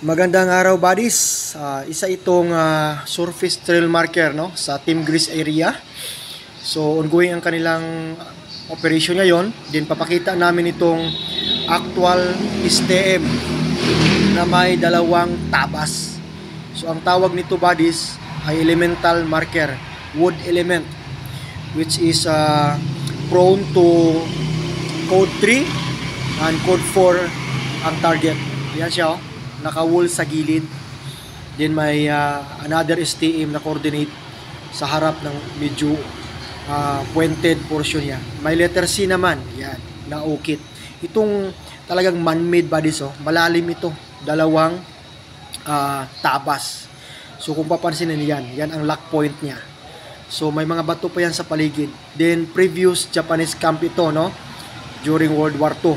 Magandang araw, buddies. Isa itong surface trail marker, no, sa Team Greece area. So ongoing ang kanilang operation ngayon. Then papakita namin itong actual STM na may dalawang tabas. So ang tawag nito, buddies, ay elemental marker, wood element, which is prone to code 3 and code 4 ang target. Yan siya, oh, naka-wool sa gilid. Then may another STM na coordinate sa harap ng medyo pointed portion niya. May letter C naman, yan, na ukit. Itong talagang man-made bodies, oh, malalim ito, dalawang tabas. So kung papansinin yan, yan ang lock point niya. So may mga bato pa yan sa paligid. Then previous Japanese camp ito, no, during World War II.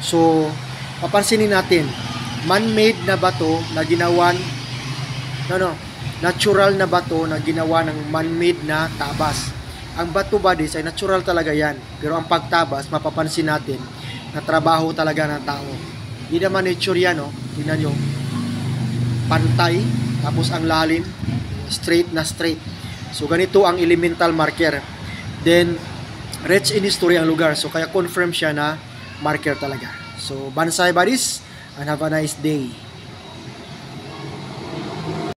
So papansinin natin, man-made na bato na ginawan, natural na bato na ginawa ng man-made na tabas. Ang bato, buddies, ay natural talaga yan. Pero ang pagtabas, mapapansin natin na trabaho talaga ng tao. Hindi naman nature yan, no? Tingnan nyo, pantay, tapos ang lalim, straight na straight. So ganito ang elemental marker. Then rich in history ang lugar, so kaya confirm siya na marker talaga. So bansay, buddies, and have a nice day.